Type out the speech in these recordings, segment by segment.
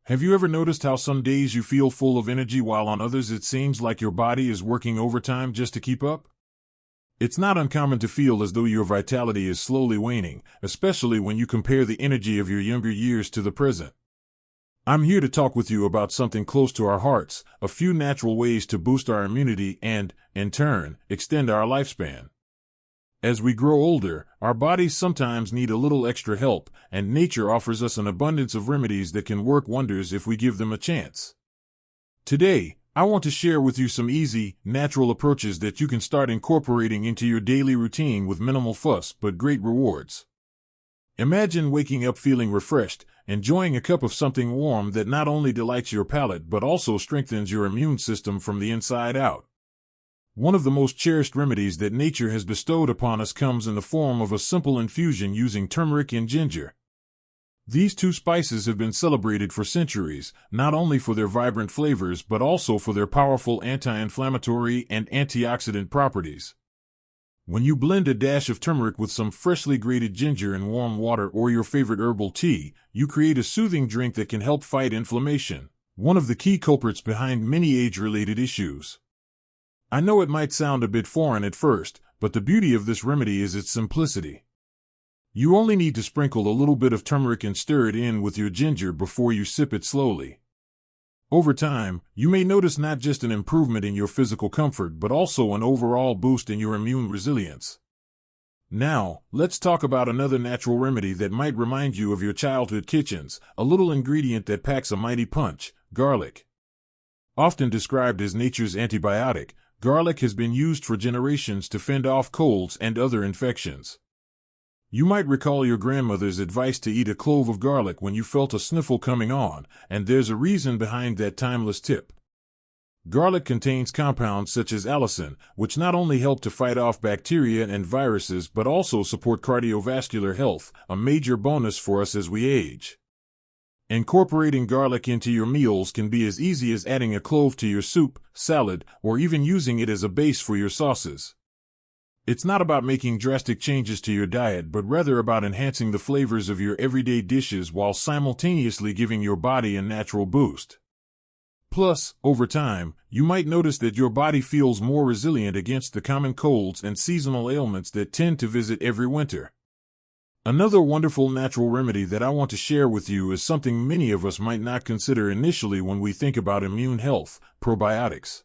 Have you ever noticed how some days you feel full of energy while on others it seems like your body is working overtime just to keep up? It's not uncommon to feel as though your vitality is slowly waning, especially when you compare the energy of your younger years to the present. I'm here to talk with you about something close to our hearts, a few natural ways to boost our immunity and, in turn, extend our lifespan. As we grow older, our bodies sometimes need a little extra help, and nature offers us an abundance of remedies that can work wonders if we give them a chance. Today, I want to share with you some easy, natural approaches that you can start incorporating into your daily routine with minimal fuss but great rewards. Imagine waking up feeling refreshed, enjoying a cup of something warm that not only delights your palate but also strengthens your immune system from the inside out. One of the most cherished remedies that nature has bestowed upon us comes in the form of a simple infusion using turmeric and ginger. These two spices have been celebrated for centuries, not only for their vibrant flavors but also for their powerful anti-inflammatory and antioxidant properties. When you blend a dash of turmeric with some freshly grated ginger in warm water or your favorite herbal tea, you create a soothing drink that can help fight inflammation, one of the key culprits behind many age-related issues. I know it might sound a bit foreign at first, but the beauty of this remedy is its simplicity. You only need to sprinkle a little bit of turmeric and stir it in with your ginger before you sip it slowly. Over time, you may notice not just an improvement in your physical comfort but also an overall boost in your immune resilience. Now, let's talk about another natural remedy that might remind you of your childhood kitchens, a little ingredient that packs a mighty punch: garlic. Often described as nature's antibiotic, garlic has been used for generations to fend off colds and other infections. You might recall your grandmother's advice to eat a clove of garlic when you felt a sniffle coming on, and there's a reason behind that timeless tip. Garlic contains compounds such as allicin, which not only help to fight off bacteria and viruses but also support cardiovascular health, a major bonus for us as we age. Incorporating garlic into your meals can be as easy as adding a clove to your soup, salad, or even using it as a base for your sauces. It's not about making drastic changes to your diet but rather about enhancing the flavors of your everyday dishes while simultaneously giving your body a natural boost. Plus, over time, you might notice that your body feels more resilient against the common colds and seasonal ailments that tend to visit every winter. Another wonderful natural remedy that I want to share with you is something many of us might not consider initially when we think about immune health: probiotics.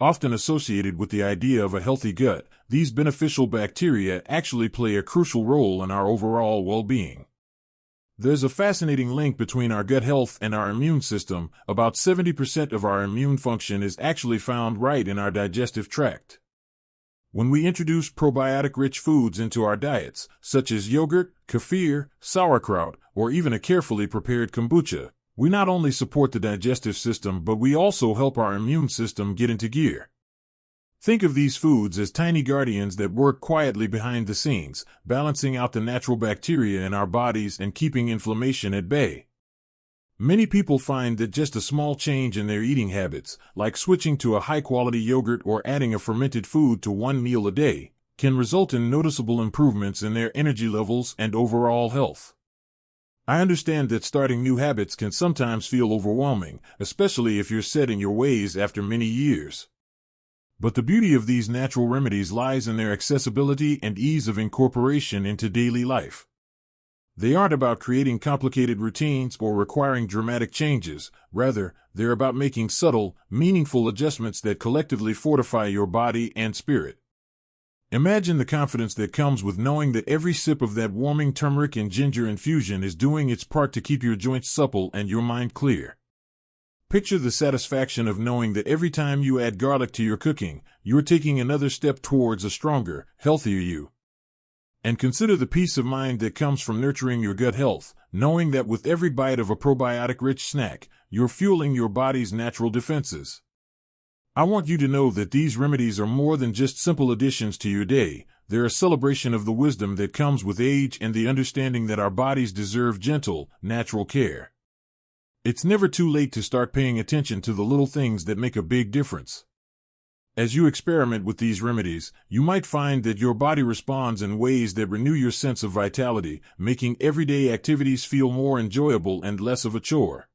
Often associated with the idea of a healthy gut, these beneficial bacteria actually play a crucial role in our overall well-being. There's a fascinating link between our gut health and our immune system. About 70% of our immune function is actually found right in our digestive tract. When we introduce probiotic-rich foods into our diets, such as yogurt, kefir, sauerkraut, or even a carefully prepared kombucha, we not only support the digestive system but we also help our immune system get into gear. Think of these foods as tiny guardians that work quietly behind the scenes, balancing out the natural bacteria in our bodies and keeping inflammation at bay. Many people find that just a small change in their eating habits, like switching to a high-quality yogurt or adding a fermented food to one meal a day, can result in noticeable improvements in their energy levels and overall health. I understand that starting new habits can sometimes feel overwhelming, especially if you're set in your ways after many years. But the beauty of these natural remedies lies in their accessibility and ease of incorporation into daily life. They aren't about creating complicated routines or requiring dramatic changes. Rather, they're about making subtle, meaningful adjustments that collectively fortify your body and spirit. Imagine the confidence that comes with knowing that every sip of that warming turmeric and ginger infusion is doing its part to keep your joints supple and your mind clear. Picture the satisfaction of knowing that every time you add garlic to your cooking, you're taking another step towards a stronger, healthier you. And consider the peace of mind that comes from nurturing your gut health, knowing that with every bite of a probiotic-rich snack, you're fueling your body's natural defenses. I want you to know that these remedies are more than just simple additions to your day. They're a celebration of the wisdom that comes with age and the understanding that our bodies deserve gentle, natural care. It's never too late to start paying attention to the little things that make a big difference. As you experiment with these remedies, you might find that your body responds in ways that renew your sense of vitality, making everyday activities feel more enjoyable and less of a chore.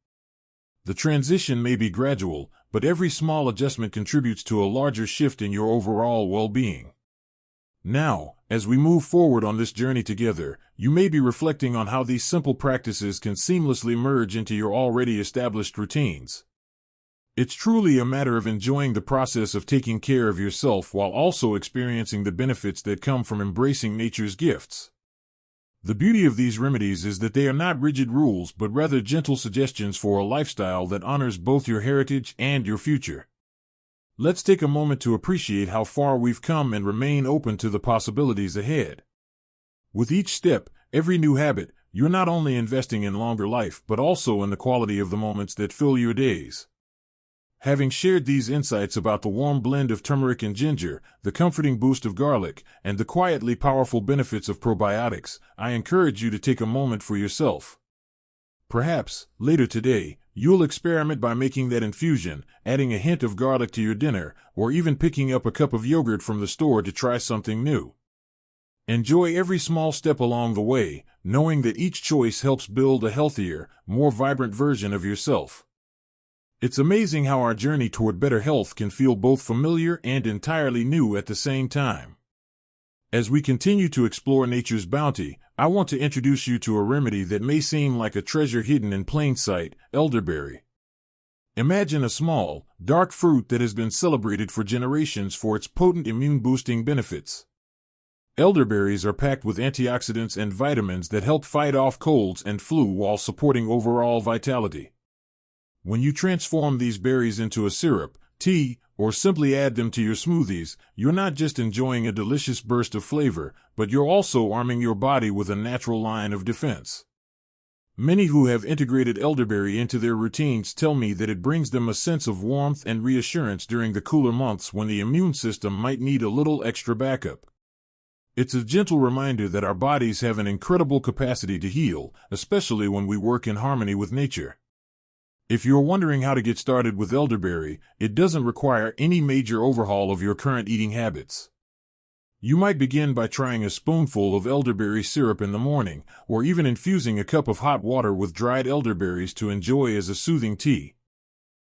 The transition may be gradual, but every small adjustment contributes to a larger shift in your overall well-being. Now, as we move forward on this journey together, you may be reflecting on how these simple practices can seamlessly merge into your already established routines. It's truly a matter of enjoying the process of taking care of yourself while also experiencing the benefits that come from embracing nature's gifts. The beauty of these remedies is that they are not rigid rules but rather gentle suggestions for a lifestyle that honors both your heritage and your future. Let's take a moment to appreciate how far we've come and remain open to the possibilities ahead. With each step, every new habit, you're not only investing in longer life but also in the quality of the moments that fill your days. Having shared these insights about the warm blend of turmeric and ginger, the comforting boost of garlic, and the quietly powerful benefits of probiotics, I encourage you to take a moment for yourself. Perhaps, later today, you'll experiment by making that infusion, adding a hint of garlic to your dinner, or even picking up a cup of yogurt from the store to try something new. Enjoy every small step along the way, knowing that each choice helps build a healthier, more vibrant version of yourself. It's amazing how our journey toward better health can feel both familiar and entirely new at the same time. As we continue to explore nature's bounty, I want to introduce you to a remedy that may seem like a treasure hidden in plain sight: elderberry. Imagine a small, dark fruit that has been celebrated for generations for its potent immune-boosting benefits. Elderberries are packed with antioxidants and vitamins that help fight off colds and flu while supporting overall vitality. When you transform these berries into a syrup, tea, or simply add them to your smoothies, you're not just enjoying a delicious burst of flavor, but you're also arming your body with a natural line of defense. Many who have integrated elderberry into their routines tell me that it brings them a sense of warmth and reassurance during the cooler months when the immune system might need a little extra backup. It's a gentle reminder that our bodies have an incredible capacity to heal, especially when we work in harmony with nature. If you're wondering how to get started with elderberry, it doesn't require any major overhaul of your current eating habits. You might begin by trying a spoonful of elderberry syrup in the morning, or even infusing a cup of hot water with dried elderberries to enjoy as a soothing tea.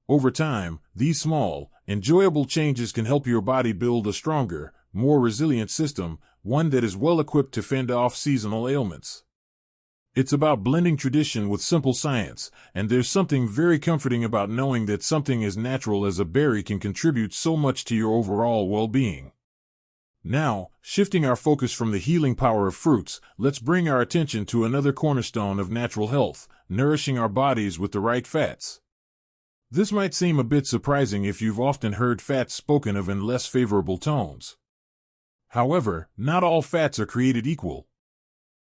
Over time, these small, enjoyable changes can help your body build a stronger, more resilient system, one that is well equipped to fend off seasonal ailments. It's about blending tradition with simple science, and there's something very comforting about knowing that something as natural as a berry can contribute so much to your overall well-being. Now, shifting our focus from the healing power of fruits, let's bring our attention to another cornerstone of natural health: nourishing our bodies with the right fats. This might seem a bit surprising if you've often heard fats spoken of in less favorable tones. However, not all fats are created equal.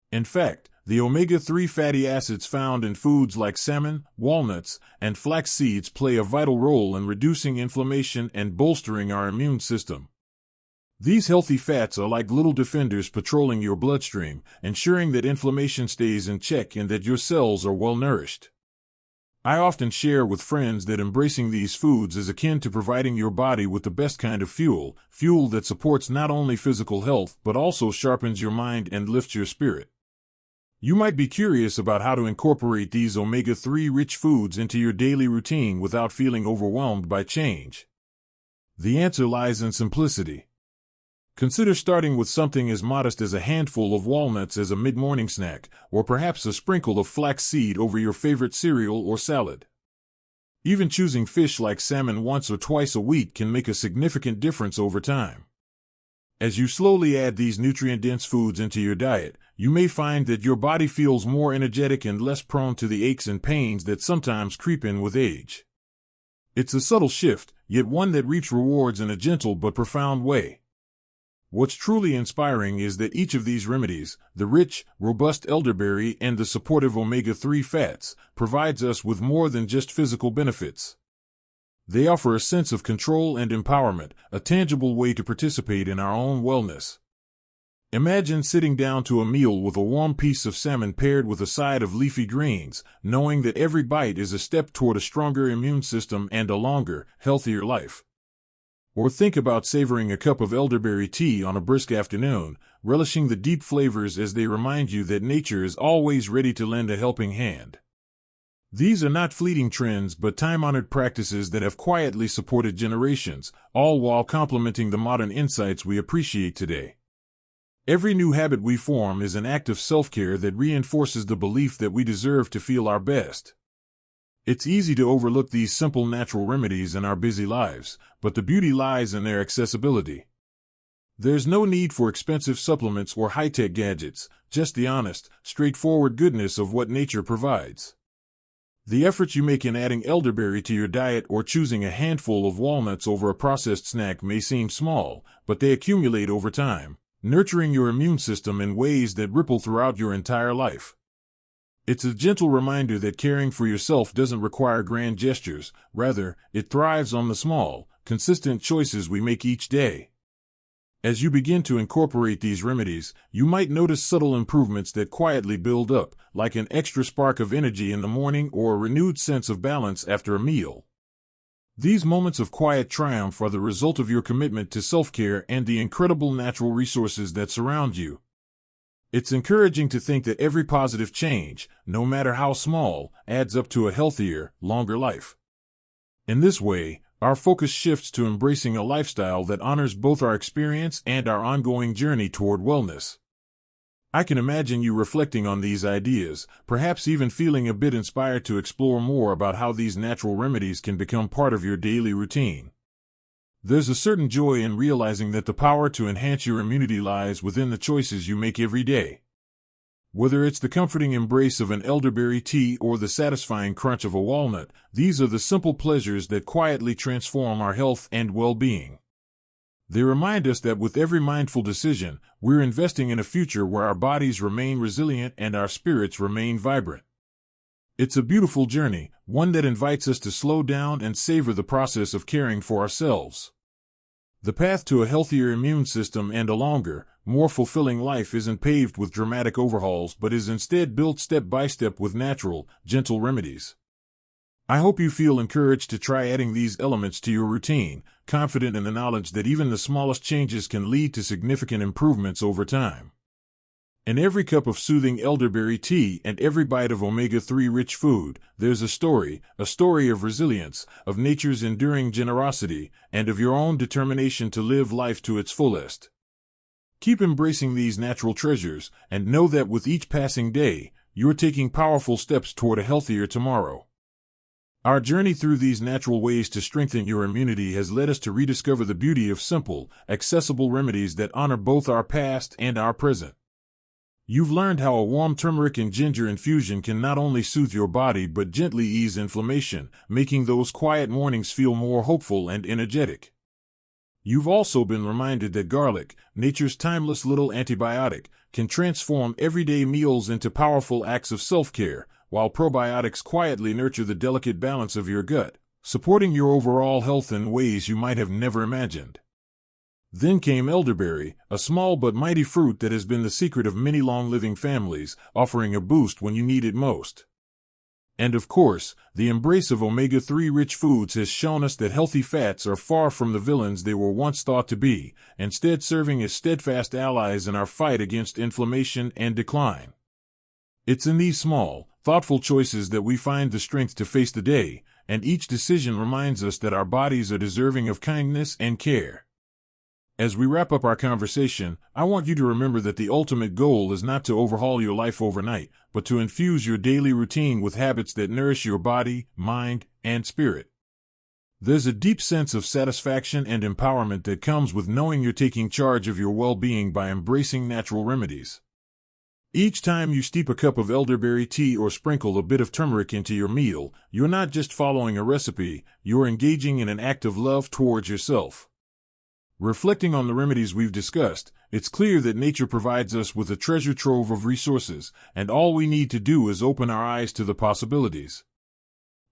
In fact, the omega-3 fatty acids found in foods like salmon, walnuts, and flax seeds play a vital role in reducing inflammation and bolstering our immune system. These healthy fats are like little defenders patrolling your bloodstream, ensuring that inflammation stays in check and that your cells are well nourished. I often share with friends that embracing these foods is akin to providing your body with the best kind of fuel that supports not only physical health but also sharpens your mind and lifts your spirit. You might be curious about how to incorporate these omega-3 rich foods into your daily routine without feeling overwhelmed by change. The answer lies in simplicity. Consider starting with something as modest as a handful of walnuts as a mid-morning snack, or perhaps a sprinkle of flax seed over your favorite cereal or salad. Even choosing fish like salmon once or twice a week can make a significant difference over time. As you slowly add these nutrient-dense foods into your diet, you may find that your body feels more energetic and less prone to the aches and pains that sometimes creep in with age. It's a subtle shift, yet one that reaps rewards in a gentle but profound way. What's truly inspiring is that each of these remedies, the rich, robust elderberry and the supportive omega-3 fats, provides us with more than just physical benefits. They offer a sense of control and empowerment, a tangible way to participate in our own wellness. Imagine sitting down to a meal with a warm piece of salmon paired with a side of leafy greens, knowing that every bite is a step toward a stronger immune system and a longer, healthier life. Or think about savoring a cup of elderberry tea on a brisk afternoon, relishing the deep flavors as they remind you that nature is always ready to lend a helping hand. These are not fleeting trends but time-honored practices that have quietly supported generations, all while complementing the modern insights we appreciate today. Every new habit we form is an act of self-care that reinforces the belief that we deserve to feel our best. It's easy to overlook these simple natural remedies in our busy lives, but the beauty lies in their accessibility. There's no need for expensive supplements or high-tech gadgets, just the honest, straightforward goodness of what nature provides. The efforts you make in adding elderberry to your diet or choosing a handful of walnuts over a processed snack may seem small, but they accumulate over time, nurturing your immune system in ways that ripple throughout your entire life. It's a gentle reminder that caring for yourself doesn't require grand gestures, rather, it thrives on the small, consistent choices we make each day. As you begin to incorporate these remedies, you might notice subtle improvements that quietly build up, like an extra spark of energy in the morning or a renewed sense of balance after a meal. These moments of quiet triumph are the result of your commitment to self-care and the incredible natural resources that surround you. It's encouraging to think that every positive change, no matter how small, adds up to a healthier, longer life. In this way, our focus shifts to embracing a lifestyle that honors both our experience and our ongoing journey toward wellness. I can imagine you reflecting on these ideas, perhaps even feeling a bit inspired to explore more about how these natural remedies can become part of your daily routine. There's a certain joy in realizing that the power to enhance your immunity lies within the choices you make every day. Whether it's the comforting embrace of an elderberry tea or the satisfying crunch of a walnut, these are the simple pleasures that quietly transform our health and well-being. They remind us that with every mindful decision, we're investing in a future where our bodies remain resilient and our spirits remain vibrant. It's a beautiful journey, one that invites us to slow down and savor the process of caring for ourselves. The path to a healthier immune system and a longer, more fulfilling life isn't paved with dramatic overhauls but is instead built step by step with natural, gentle remedies. I hope you feel encouraged to try adding these elements to your routine, confident in the knowledge that even the smallest changes can lead to significant improvements over time. In every cup of soothing elderberry tea and every bite of omega-3 rich food, there's a story of resilience, of nature's enduring generosity, and of your own determination to live life to its fullest. Keep embracing these natural treasures, and know that with each passing day, you're taking powerful steps toward a healthier tomorrow. Our journey through these natural ways to strengthen your immunity has led us to rediscover the beauty of simple, accessible remedies that honor both our past and our present. You've learned how a warm turmeric and ginger infusion can not only soothe your body but gently ease inflammation, making those quiet mornings feel more hopeful and energetic. You've also been reminded that garlic, nature's timeless little antibiotic, can transform everyday meals into powerful acts of self-care, while probiotics quietly nurture the delicate balance of your gut, supporting your overall health in ways you might have never imagined. Then came elderberry, a small but mighty fruit that has been the secret of many long-living families, offering a boost when you need it most. And of course, the embrace of omega-3 rich foods has shown us that healthy fats are far from the villains they were once thought to be, instead serving as steadfast allies in our fight against inflammation and decline. It's in these small, thoughtful choices that we find the strength to face the day, and each decision reminds us that our bodies are deserving of kindness and care. As we wrap up our conversation, I want you to remember that the ultimate goal is not to overhaul your life overnight, but to infuse your daily routine with habits that nourish your body, mind, and spirit. There's a deep sense of satisfaction and empowerment that comes with knowing you're taking charge of your well-being by embracing natural remedies. Each time you steep a cup of elderberry tea or sprinkle a bit of turmeric into your meal, you're not just following a recipe, you're engaging in an act of love towards yourself. Reflecting on the remedies we've discussed, it's clear that nature provides us with a treasure trove of resources, and all we need to do is open our eyes to the possibilities.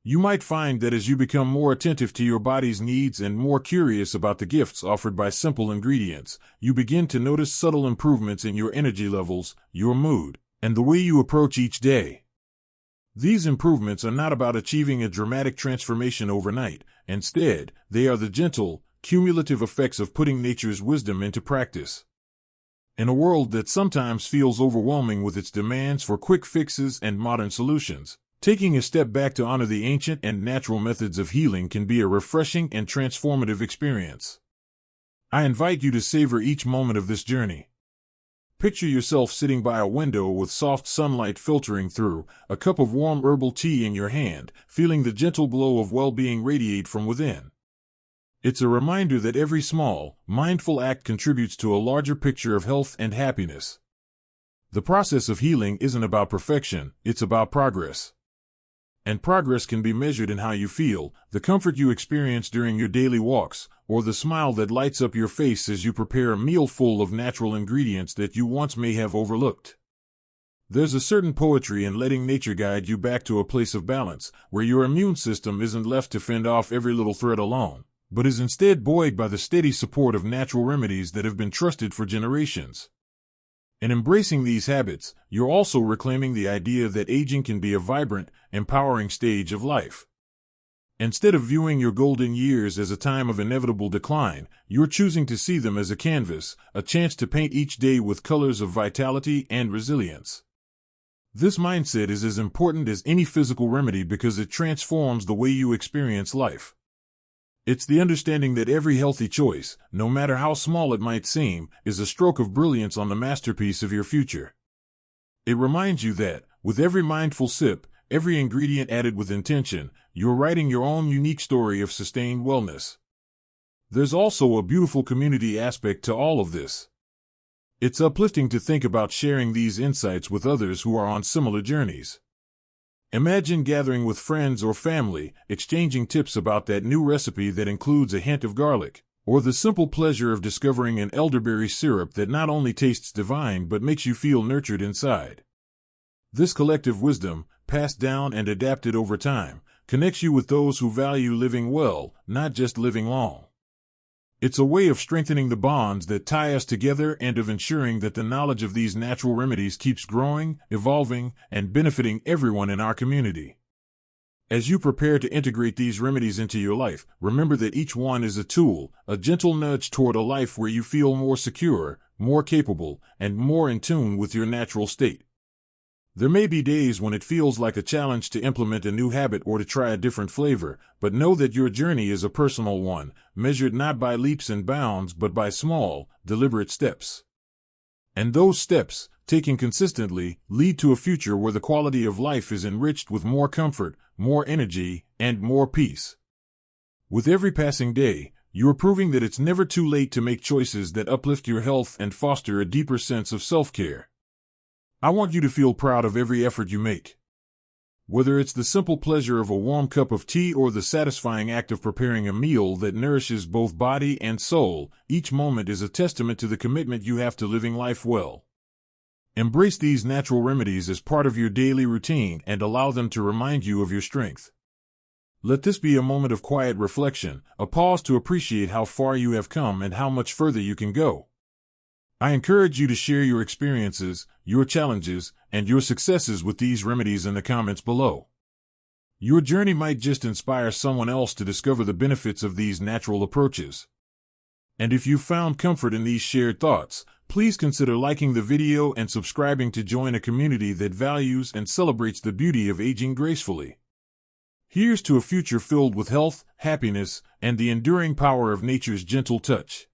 You might find that as you become more attentive to your body's needs and more curious about the gifts offered by simple ingredients, you begin to notice subtle improvements in your energy levels, your mood, and the way you approach each day. These improvements are not about achieving a dramatic transformation overnight. Instead, they are the gentle, cumulative effects of putting nature's wisdom into practice. In a world that sometimes feels overwhelming with its demands for quick fixes and modern solutions, Taking a step back to honor the ancient and natural methods of healing can be a refreshing and transformative experience. I invite you to savor each moment of this journey. Picture yourself sitting by a window with soft sunlight filtering through, a cup of warm herbal tea in your hand, feeling the gentle glow of well-being radiate from within. It's a reminder that every small, mindful act contributes to a larger picture of health and happiness. The process of healing isn't about perfection, it's about progress. And progress can be measured in how you feel, the comfort you experience during your daily walks, or the smile that lights up your face as you prepare a meal full of natural ingredients that you once may have overlooked. There's a certain poetry in letting nature guide you back to a place of balance, where your immune system isn't left to fend off every little threat alone, but is instead buoyed by the steady support of natural remedies that have been trusted for generations. In embracing these habits, you're also reclaiming the idea that aging can be a vibrant, empowering stage of life. Instead of viewing your golden years as a time of inevitable decline, you're choosing to see them as a canvas, a chance to paint each day with colors of vitality and resilience. This mindset is as important as any physical remedy because it transforms the way you experience life. It's the understanding that every healthy choice, no matter how small it might seem, is a stroke of brilliance on the masterpiece of your future. It reminds you that, with every mindful sip, every ingredient added with intention, you're writing your own unique story of sustained wellness. There's also a beautiful community aspect to all of this. It's uplifting to think about sharing these insights with others who are on similar journeys. Imagine gathering with friends or family, exchanging tips about that new recipe that includes a hint of garlic, or the simple pleasure of discovering an elderberry syrup that not only tastes divine but makes you feel nurtured inside. This collective wisdom, passed down and adapted over time, connects you with those who value living well, not just living long. It's a way of strengthening the bonds that tie us together and of ensuring that the knowledge of these natural remedies keeps growing, evolving, and benefiting everyone in our community. As you prepare to integrate these remedies into your life, remember that each one is a tool, a gentle nudge toward a life where you feel more secure, more capable, and more in tune with your natural state. There may be days when it feels like a challenge to implement a new habit or to try a different flavor, but know that your journey is a personal one, measured not by leaps and bounds but by small, deliberate steps. And those steps, taken consistently, lead to a future where the quality of life is enriched with more comfort, more energy, and more peace. With every passing day, you are proving that it's never too late to make choices that uplift your health and foster a deeper sense of self-care. I want you to feel proud of every effort you make. Whether it's the simple pleasure of a warm cup of tea or the satisfying act of preparing a meal that nourishes both body and soul, each moment is a testament to the commitment you have to living life well. Embrace these natural remedies as part of your daily routine and allow them to remind you of your strength. Let this be a moment of quiet reflection, a pause to appreciate how far you have come and how much further you can go. I encourage you to share your experiences, your challenges, and your successes with these remedies in the comments below. Your journey might just inspire someone else to discover the benefits of these natural approaches. And if you found comfort in these shared thoughts, please consider liking the video and subscribing to join a community that values and celebrates the beauty of aging gracefully. Here's to a future filled with health, happiness, and the enduring power of nature's gentle touch.